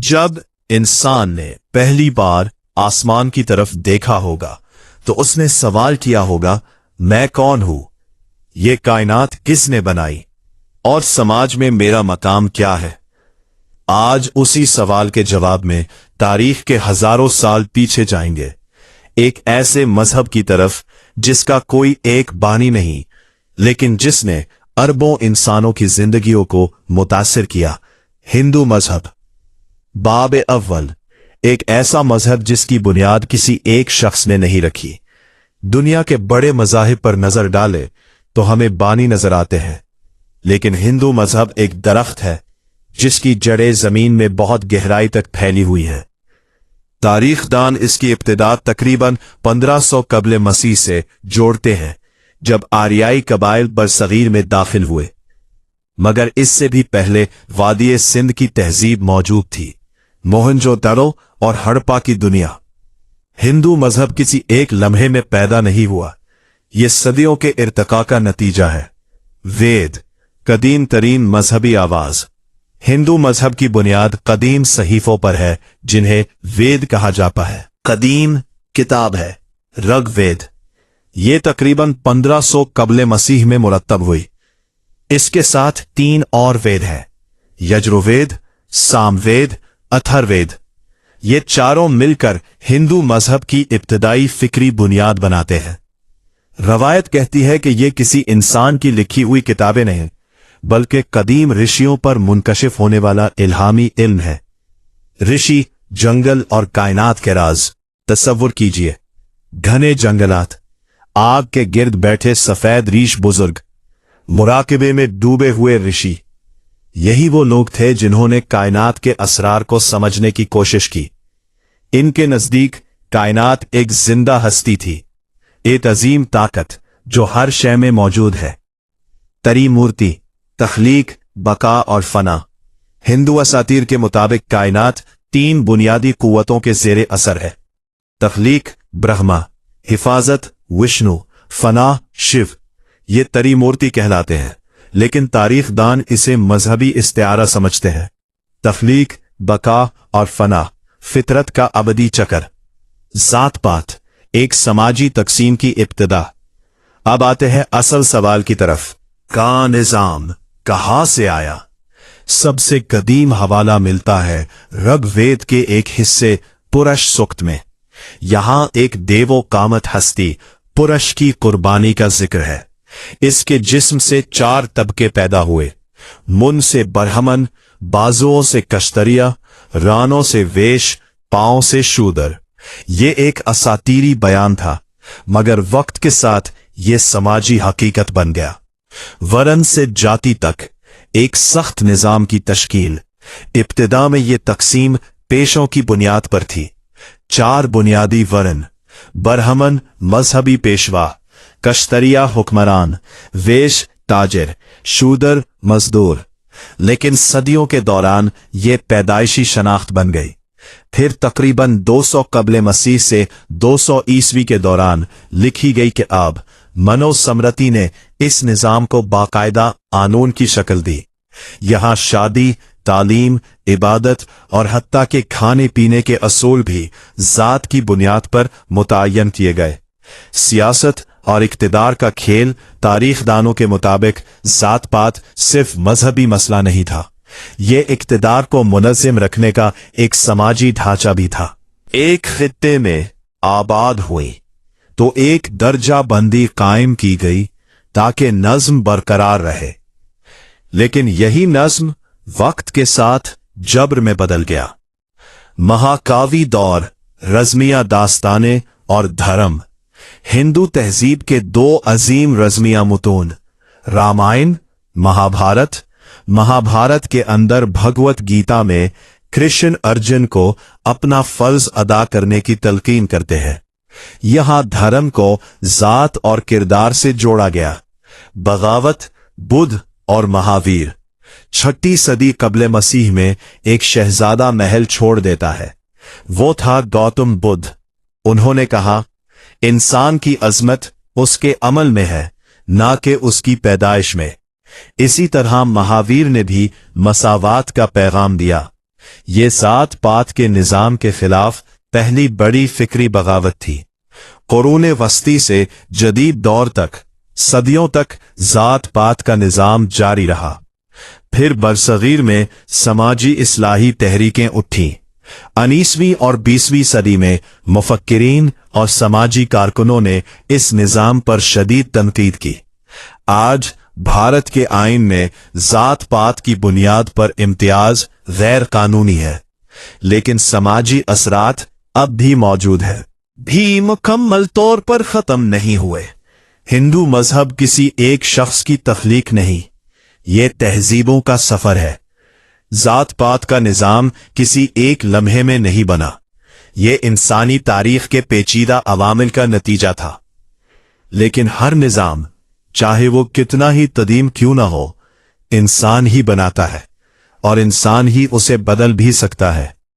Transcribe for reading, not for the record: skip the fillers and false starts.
जब इंसान ने पहली बार आसमान की तरफ देखा होगा तो उसने सवाल किया होगा, मैं कौन हूं, ये कायनात किसने बनाई और समाज में मेरा मकाम क्या है। आज उसी सवाल के जवाब में तारीख के हजारों साल पीछे जाएंगे, एक ऐसे मजहब की तरफ जिसका कोई एक बानी नहीं, लेकिन जिसने अरबों इंसानों की जिंदगियों को मुतासिर किया। हिंदू मजहब बाब अव्वल, एक ऐसा मजहब जिसकी बुनियाद किसी एक शख्स ने नहीं रखी। दुनिया के बड़े मजाहिब पर नजर डाले तो हमें बानी नजर आते हैं, लेकिन हिंदू मजहब एक दरख्त है जिसकी जड़ें जमीन में बहुत गहराई तक फैली हुई है। तारीखदान इसकी इब्तिदा तकरीबन 1500 कबल मसीह से जोड़ते हैं, जब आर्याई कबाइल बरसगीर में दाखिल हुए, मगर इससे भी पहले वादी सिंध की तहजीब मौजूद थी, मोहनजोदड़ो और हड़प्पा की दुनिया। हिंदू मजहब किसी एक लम्हे में पैदा नहीं हुआ, ये सदियों के इर्तिका का नतीजा है। वेद, कदीम तरीन मजहबी आवाज। हिंदू मजहब की बुनियाद कदीम सहीफों पर है, जिन्हें वेद कहा जाता है। कदीम किताब है ऋग्वेद, ये तकरीबन 1500 कबल मसीह में मुरत्तब हुई। इसके साथ 3 और वेद हैं, यजुर्वेद, सामवेद, अथर्ववेद। ये चारों मिलकर हिंदू मजहब की इब्तिदाई फिक्री बुनियाद बनाते हैं। रवायत कहती है कि ये किसी इंसान की लिखी हुई किताबें नहीं, बल्कि कदीम ऋषियों पर मुनकशिफ होने वाला इल्हामी इल्म है। ऋषि, जंगल और कायनात के राज। तसव्वुर कीजिए, घने जंगलात, आग के गिर्द बैठे सफेद रीश बुजुर्ग, मुराकिबे में डूबे हुए ऋषि। यही वो लोग थे जिन्होंने कायनात के असरार को समझने की कोशिश की। इनके नजदीक कायनात एक जिंदा हस्ती थी, एक अजीम ताकत जो हर शय में मौजूद है। तरीमूर्ति, तख्लीक, बका और फना। हिंदू असातीर के मुताबिक कायनात 3 बुनियादी कुव्वतों के ज़ेरे असर है। तख्लीक ब्रह्मा, हिफाजत विष्णु, फना शिव। ये तरीमूर्ति कहलाते हैं, लेकिन तारीखदान इसे मजहबी इस्तिआरा समझते हैं। तख्लीक, बका और फना फितरत का अबदी चक्र। जात पात, एक समाजी तकसीम की इब्तिदा। अब आते हैं असल सवाल की तरफ, का निजाम कहां से आया। सबसे कदीम हवाला मिलता है ऋग्वेद के एक हिस्से पुरुष सूक्त में। यहां एक देवो कामत हस्ती पुरुष की कुर्बानी का जिक्र है। इसके जिस्म से 4 तबके पैदा हुए, मुन से बरहमन, बाजुओं से कश्तरिया, रानों से वेश, पांव से शूदर। ये एक असातीरी बयान था, मगर वक्त के साथ ये समाजी हकीकत बन गया। वरन से जाति तक एक सख्त निजाम की तश्कील। इब्तिदा में ये तकसीम पेशों की बुनियाद पर थी। 4 बुनियादी वरन, बरहमन मजहबी पेशवा, कश्तरिया हुक्मरान, वेश ताजिर, शूदर मजदूर। लेकिन सदियों के दौरान ये पैदाइशी शनाख्त बन गई। फिर तकरीबन 200 कबल मसीह से 200 ईस्वी के दौरान लिखी गई किताब मनुस्मृति ने इस निजाम को बाकायदा कानून की शक्ल दी। यहां शादी, तालीम, इबादत और हत्ता के खाने पीने के असूल भी जात की बुनियाद पर मुतय्यन किए गए। सियासत और इक्तिदार का खेल तारीखदानों के मुताबिक जात पात सिर्फ मजहबी मसला नहीं था, ये इक्तिदार को मुनज़्ज़म रखने का एक समाजी ढांचा भी था। एक खित्ते में आबाद हुई तो एक दर्जा बंदी कायम की गई ताकि नज्म बरकरार रहे, लेकिन यही नज्म वक्त के साथ जब्र में बदल गया। महाकावी दौर, रज़मिया दास्ताने और धर्म। हिंदू तहजीब के 2 अजीम रज़मिया मुतून, रामायण, महाभारत। महाभारत के अंदर भगवत गीता में कृष्ण अर्जुन को अपना फर्ज अदा करने की तलकीन करते हैं। यहां धर्म को जात और किरदार से जोड़ा गया। बगावत, बुद्ध और महावीर। 6ठी सदी कबले मसीह में एक शहजादा महल छोड़ देता है। वो था गौतम बुद्ध। उन्होंने कहा, इंसान की अजमत उसके अमल में है, ना कि उसकी पैदाइश में। इसी तरह महावीर ने भी मसावात का पैगाम दिया। ये जात पात के निजाम के खिलाफ पहली बड़ी फिक्री बगावत थी। कुरूने वस्ती से जदीद दौर तक सदियों तक जात पात का निजाम जारी रहा। फिर बरसगीर में समाजी इस्लाही तहरीकें उठी। 19वीं और 20वीं सदी में मुफक्किरीन और समाजी कारकुनों ने इस निजाम पर शदीद तनकीद की। आज भारत के आईन में जात पात की बुनियाद पर इम्तियाज गैर कानूनी है, लेकिन समाजी असरात अब भी मौजूद है, भी मुकम्मल तौर पर खत्म नहीं हुए। हिंदू मजहब किसी एक शख्स की तख्लीक नहीं, ये तहजीबों का सफर है। जात पात का निजाम किसी एक लम्हे में नहीं बना, ये इंसानी तारीख के पेचीदा अवामिल का नतीजा था। लेकिन हर निजाम, चाहे वो कितना ही कदीम क्यों ना हो, इंसान ही बनाता है और इंसान ही उसे बदल भी सकता है।